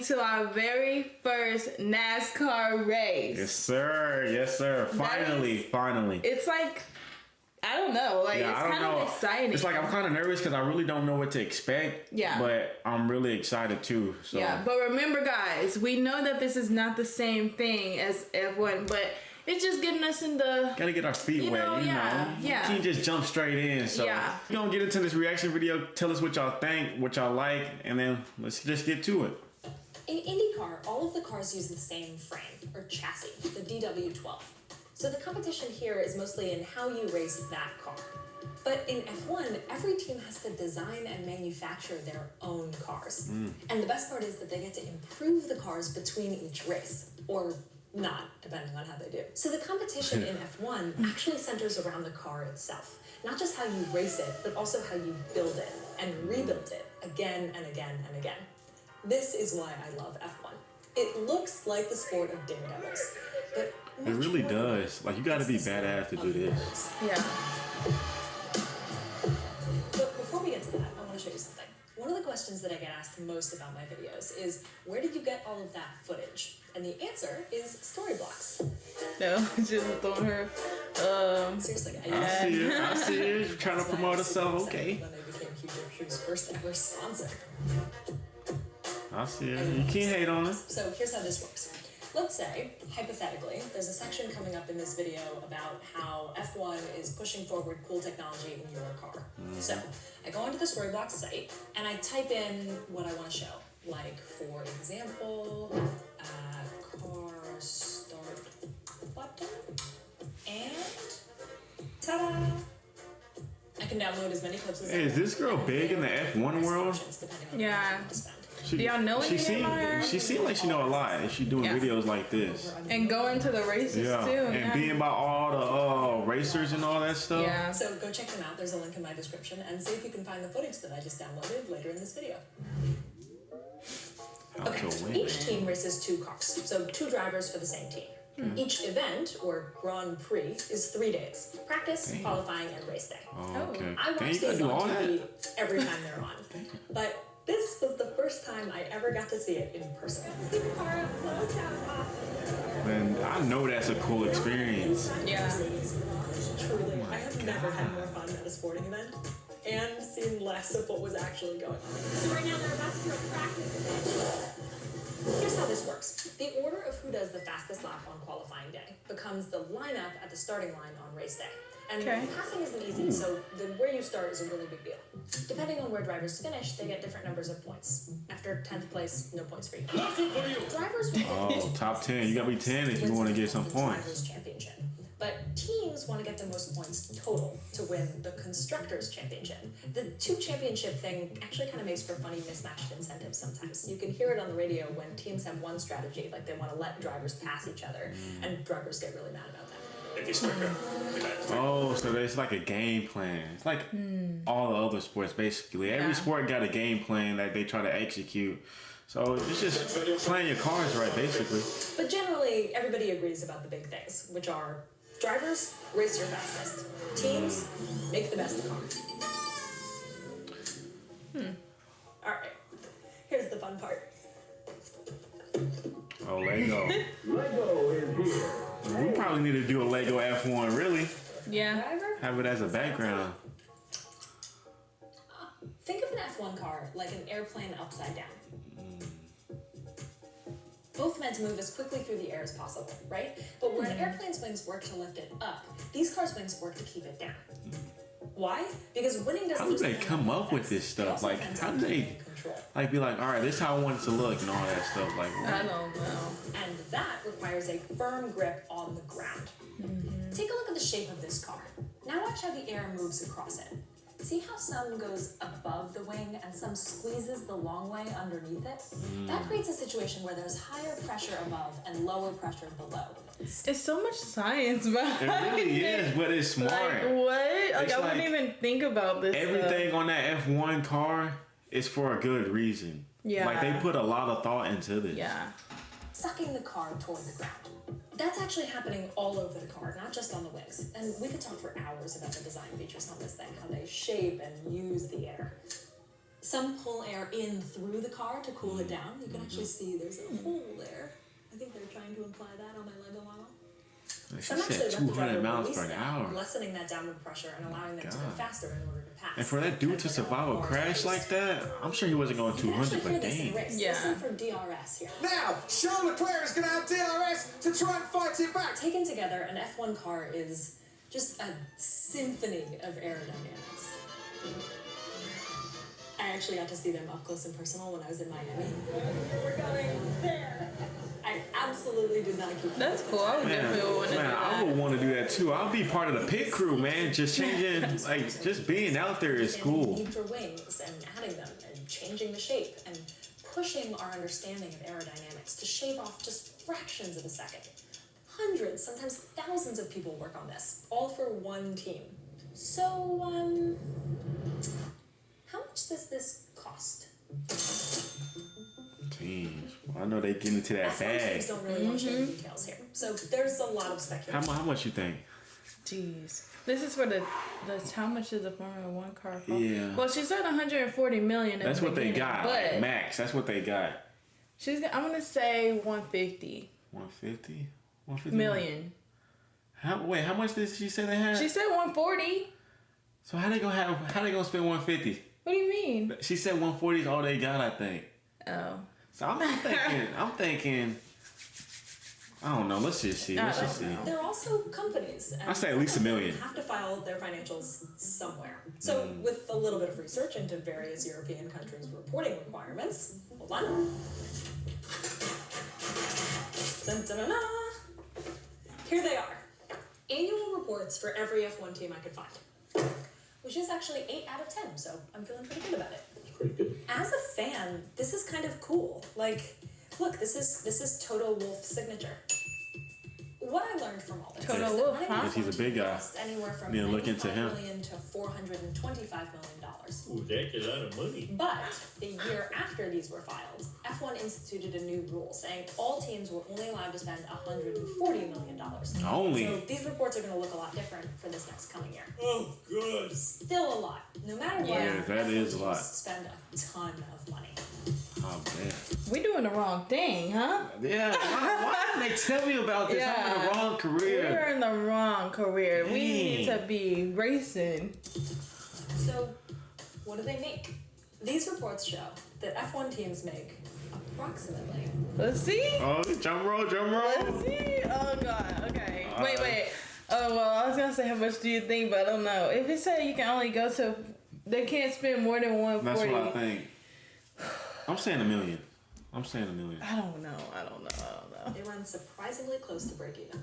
to our very first NASCAR race. Yes, sir. Yes, sir. Finally. It's like, I don't know. Like, Yeah, it's kind of exciting. It's like I'm kind of nervous because I really don't know what to expect. Yeah. But I'm really excited too. So. Yeah, but remember, guys, we know that this is not the same thing as F1, but it's just getting us in the... Gotta get our feet wet, you know. Yeah. You can't just jump straight in. So Yeah. we're gonna get into this reaction video. Tell us what y'all think, what y'all like, and then let's just get to it. In IndyCar, all of the cars use the same frame, or chassis, the DW12. So the competition here is mostly in how you race that car. But in F1, every team has to design and manufacture their own cars. And the best part is that they get to improve the cars between each race, or not, depending on how they do. So the competition in F1 actually centers around the car itself. Not just how you race it, but also how you build it and rebuild it again and again and again. This is why I love F1. It looks like the sport of daredevils, but It really does. Like, you gotta be badass to do this. Yeah. But before we get to that, I want to show you something. One of the questions that I get asked most about my videos is, where did you get all of that footage? And the answer is Storyblocks. No, just throwing her. Seriously, I see it. You're trying to promote herself, okay. When I became Hugh Drew's first ever sponsor. I see it. You can't hate on it. So here's how this works. Let's say, hypothetically, there's a section coming up in this video about how F1 is pushing forward cool technology in your car. So I go onto the Storyblocks site and I type in what I want to show. Like, for example, car start button, and ta-da! I can download as many clips as I Hey, is want. this girl big in the F1 world? Depending on Yeah. how much time to spend. Do y'all know anything about her? She seemed like she know a lot. And she doing Yeah. videos like this. And going to the races Yeah. too. And being by all the racers and all that stuff. Yeah. So go check them out. There's a link in my description, and see if you can find the footage that I just downloaded later in this video. How Okay, to win. each team races 2 cars, so 2 drivers for the same team. Each event, or Grand Prix, is 3 days. Practice, qualifying, and race day. Oh, okay. I watch Dang, you gotta these do all on that? TV every time they're on. But this was the first time I ever got to see it in person. See the car up close, that was awesome. Man, I know that's a cool experience. Yeah. Truly, I have never had more fun at a sporting event and seen less of what was actually going on. So right now they're about to do a practice event. Here's how this works. The order of who does the fastest lap on qualifying day becomes the lineup at the starting line on race day. And passing isn't easy, so where you start is a really big deal. Depending on where drivers finish, they get different numbers of points. After 10th place, no points for you. Drivers will Oh, top 10. You gotta be 10 if you want to get some points. Drivers' Championship. But teams want to get the most points total to win the Constructors' Championship. The 2 championship thing actually kind of makes for funny mismatched incentives sometimes. You can hear it on the radio when teams have one strategy, like they want to let drivers pass each other, and drivers get really mad about that. Oh, so it's like a game plan. It's like all the other sports, basically. Every sport got a game plan that they try to execute. So it's just playing your cards right, basically. But generally, everybody agrees about the big things, which are drivers, race your fastest. Teams, make the best car. All right, here's the fun part. Oh, Lego. Lego is here. We probably need to do a Lego F1, really. Yeah. Driver, Have it as a background. think of an F1 car like an airplane upside down. Both meant to move as quickly through the air as possible, right? But where an airplane's wings work to lift it up, these cars' wings work to keep it down. Why? Because winning doesn't How do just they depend come on up with effects. this It stuff? also Like, depends how on do they, taking control. like, be like, all right, this is how I want it to look and all that stuff? Like, I don't know. And that requires a firm grip on the ground. Take a look at the shape of this car. Now watch how the air moves across it. See how some goes above the wing and some squeezes the long way underneath it? That creates a situation where there's higher pressure above and lower pressure below. It's so much science behind it really is, but it's smart. Like, what? Like, It's I wouldn't like even think about this Everything on that F1 car is for a good reason. Yeah. Like, they put a lot of thought into this. Yeah. Sucking the car toward the ground. That's actually happening all over the car, not just on the wings. And we could talk for hours about the design features on this thing, how they shape and use the air. Some pull air in through the car to cool it down. You can actually see there's a hole there. I think they're trying to imply that on my Lego model. She Some said actually let the 200 driver miles release per them, hour. lessening that downward pressure and allowing them to go God. faster in order to pass. And for that dude to survive a crash like that, I'm sure he wasn't going You can actually 200, hear but this in dang. race. Yeah. Listen for DRS here. Now, Charles Leclerc is going to have DRS to try and fight it back. Taken together, an F1 car is just a symphony of aerodynamics. I actually got to see them up close and personal when I was in Miami. We're going there. I absolutely did not keep That's cool. I would definitely want to do Man, I that. would want to do that too. I'll be part of the pit crew, man. Just changing, like, just being out there is cool. Deeper wings and adding them and changing the shape and pushing our understanding of aerodynamics to shave off just fractions of a second. Hundreds, sometimes thousands of people work on this, all for one team. So, how much does this cost? Jeez. Well, I know they get into that F1 bag. teams don't really want to share the details here, so there's a lot of speculation. How much you think? Jeez. This is for the how much is the Formula One car cost? Yeah. Well, she said 140 million. That's what they got. But Like, max. That's what they got. I'm gonna say 150 150? 150 million. How much did she say they had? She said 140. So how they gonna spend 150? What do you mean? She said 140 is all they got, I think. Oh. So I'm thinking, I don't know. Let's just see. Let's just see. There are also companies. And I say at least $1 million. have to file their financials somewhere. So, with a little bit of research into various European countries' reporting requirements, hold on. Dun, dun, dun, dun. Here they are. Annual reports for every F1 team I could find, which is actually 8 out of 10. So I'm feeling pretty good about it. Pretty good. As a fan, this is kind of cool. Like, look, this is Toto Wolff's signature. What I learned from all this Toto is that Wolff, running huh? a Because he's a big guy. costs anywhere from Yeah, look into $95 him. million to $425 million. Ooh, that's a lot of money. But the year after these were filed, F1 instituted a new rule saying all teams were only allowed to spend $140 million. Only? So these reports are going to look a lot different for this next coming year. Oh, good. Still a lot. No matter what, Yeah, that F1 is a teams lot. spend a ton of money. Oh man. We doing the wrong thing, huh? Yeah. Why didn't they tell me about this? I'm in the wrong career. We're in the wrong career. We need Dang. to be racing. So, what do they make? These reports show that F1 teams make approximately. Let's see. Oh, drum roll, drum Let's roll. see. Oh god. Okay. Wait. Oh well, I was gonna say how much do you think, but I don't know. If it said you can only go to, they can't spend more than 140. That's what I think. I'm saying $1 million. I don't know. They run surprisingly close to break even.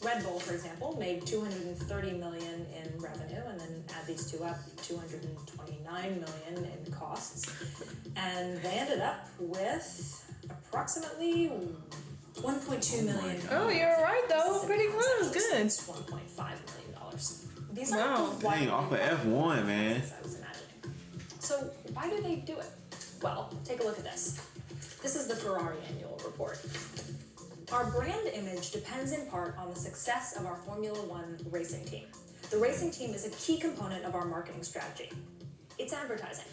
Red Bull, for example, made $230 million in revenue, and then add these two up, $229 million in costs, and they ended up with approximately $1.2 million. Oh, you're right though. Pretty close. Good. It's $1.5 million. These Wow. aren't the Dang, wide off of F1, man. as I was imagining. So why do they do it? Well, take a look at this. This is the Ferrari annual report. Our brand image depends in part on the success of our Formula One racing team. The racing team is a key component of our marketing strategy. It's advertising.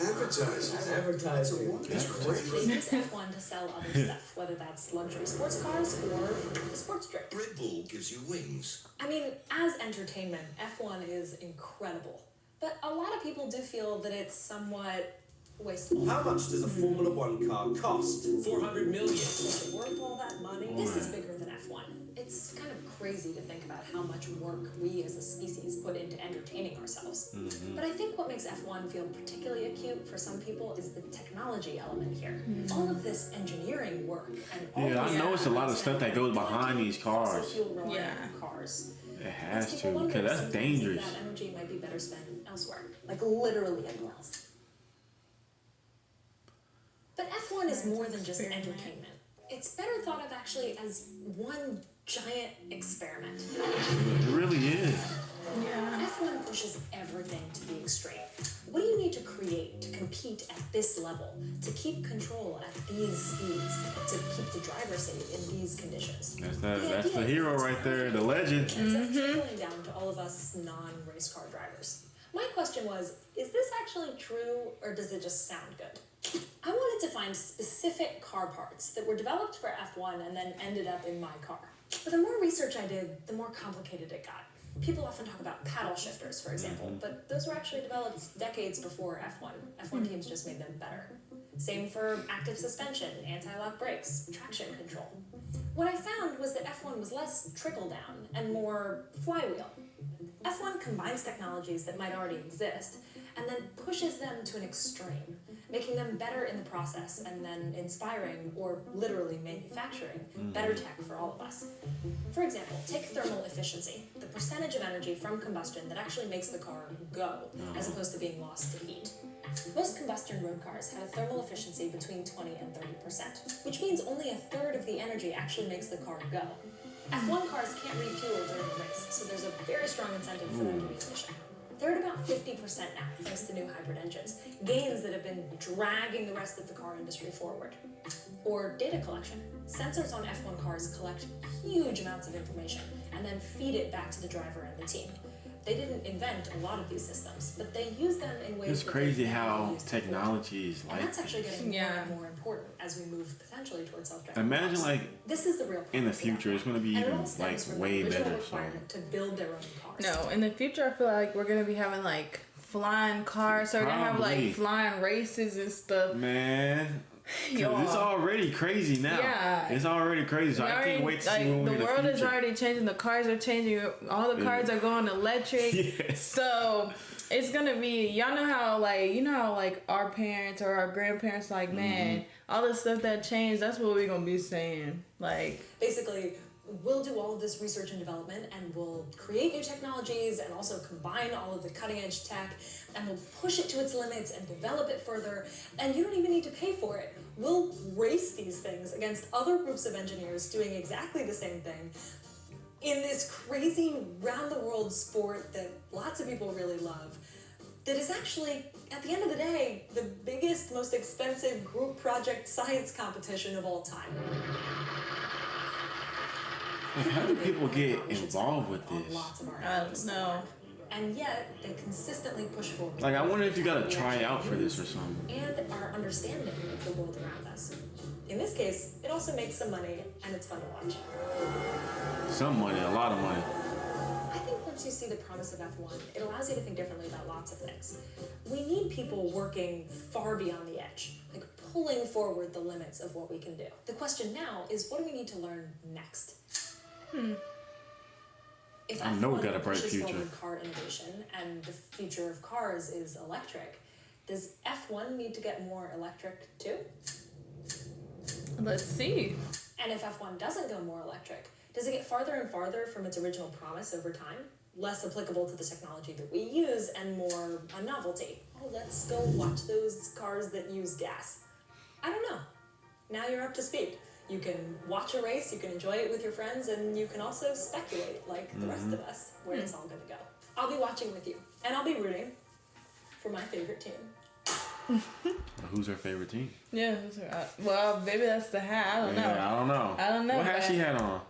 Advertising. They use F1 to sell other stuff, whether that's luxury sports cars or sports drink. Red Bull gives you wings. I mean, as entertainment, F1 is incredible. But a lot of people do feel that it's somewhat wasteful. How much does a Formula One car cost? 400 million. Is it worth all that money? This is bigger than F1. It's kind of crazy to think about how much work we as a species put into entertaining ourselves. But I think what makes F1 feel particularly acute for some people is the technology element here. All of this engineering work and all Yeah, I this know it's a lot of stuff that goes behind these fossil cars. fuel reliant Yeah. cars. It has Makes to, people wonder because if that's sometimes dangerous. That energy might be better spent elsewhere, like literally anywhere else. But F1 is more than just entertainment. It's better thought of actually as one giant experiment. It really is. Yeah. F1 pushes everything to the extreme. What do you need to create to compete at this level, to keep control at these speeds, to keep the driver safe in these conditions? That's the hero right there, the legend. Ends up trickling down to all of us non-race car drivers. My question was, is this actually true or does it just sound good? I wanted to find specific car parts that were developed for F1 and then ended up in my car. But the more research I did, the more complicated it got. People often talk about paddle shifters, for example, but those were actually developed decades before F1. F1 teams just made them better. Same for active suspension, anti-lock brakes, traction control. What I found was that F1 was less trickle-down and more flywheel. F1 combines technologies that might already exist and then pushes them to an extreme, making them better in the process and then inspiring, or literally manufacturing, better tech for all of us. For example, take thermal efficiency, the percentage of energy from combustion that actually makes the car go, as opposed to being lost to heat. Most combustion road cars have a thermal efficiency between 20 and 30%, which means only a third of the energy actually makes the car go. F1 cars can't refuel during the race, so there's a very strong incentive for them to be efficient. They're at about 50% now, thanks to new hybrid engines, gains that have been dragging the rest of the car industry forward. Or data collection. Sensors on F1 cars collect huge amounts of information and then feed it back to the driver and the team. They didn't invent a lot of these systems, but they use them in ways It's that crazy they've never how used before. technology is And like. that's actually getting more Yeah. and more important as we move potentially towards self-driving Imagine cars. like This is the real in the promise of future, F1. it's gonna be And it even all stems like from the way original better. So requirement to build their own cars. No, in the future, I feel like we're gonna be having like flying cars. So we're gonna have Probably. like flying races and stuff. man, 'cause Y'all. it's already crazy now. Yeah. It's already crazy. So We I already- can't wait to see like, when we're the in the world future. is already changing. The cars are changing. All the cars are going electric. Yes. So it's gonna be, y'all know how like, you know how like our parents or our grandparents like, man, all the stuff that changed, that's what we're gonna be saying. Like, Basically, we'll do all of this research and development and we'll create new technologies and also combine all of the cutting edge tech and we'll push it to its limits and develop it further, and you don't even need to pay for it. We'll race these things against other groups of engineers doing exactly the same thing in this crazy round the world sport that lots of people really love, that is actually, at the end of the day, the biggest, most expensive group project science competition of all time. Like, how do people get involved with On this? lots of our I efforts. don't know. And yet, they consistently push forward. Like, I wonder if you gotta try out for this or something. And our understanding of the world around us. In this case, it also makes some money, and it's fun to watch. Some money, a lot of money. I think once you see the promise of F1, it allows you to think differently about lots of things. We need people working far beyond the edge, like pulling forward the limits of what we can do. The question now is, what do we need to learn next? If I know we F1 got a bright pushes future. forward car innovation and the future of cars is electric, does F1 need to get more electric too? let's see. And if F1 doesn't go more electric, does it get farther and farther from its original promise over time? Less applicable to the technology that we use and more a novelty. Oh, let's go watch those cars that use gas. I don't know. Now you're up to speed. You can watch a race, you can enjoy it with your friends, and you can also speculate, like the rest of us, where it's all gonna go. I'll be watching with you, and I'll be rooting for my favorite team. Who's her favorite team? Yeah, that's right. Well, maybe that's the hat. I don't know. Yeah, I don't know. I don't know, What hat but- she had on?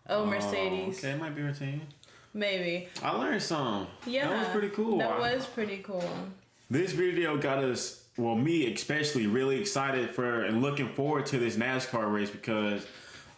Oh, Mercedes. Okay, it might be her team. Maybe. I learned some. Yeah. That was pretty cool. That was pretty cool. This video got us, well, me especially, really excited for and looking forward to this NASCAR race because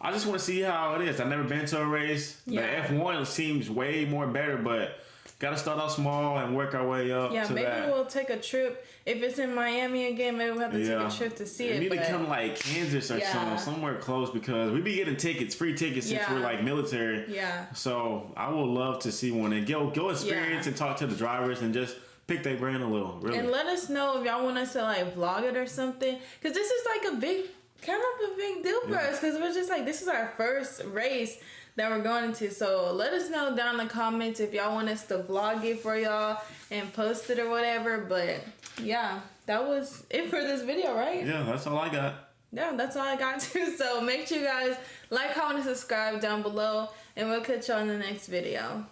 I just want to see how it is. I've never been to a race. Yeah. The F1 seems way more better, but got to start off small and work our way up Yeah, to maybe that. we'll take a trip. If it's in Miami again, maybe we'll have to take a trip to see We it. need to but- come like Kansas or Yeah. somewhere close because we be getting tickets, free tickets since Yeah. we're like military. Yeah. So I would love to see one and go experience Yeah. and talk to the drivers and just pick their brain a little. Really. And let us know if y'all want us to like vlog it or something. Because this is like a big, kind of a big deal for us. Because we're just like, this is our first race that we're going into. So let us know down in the comments if y'all want us to vlog it for y'all and post it or whatever. But yeah, that was it for this video, right? Yeah, that's all I got. Yeah, that's all I got too. So make sure you guys like, comment, and subscribe down below. And we'll catch y'all in the next video.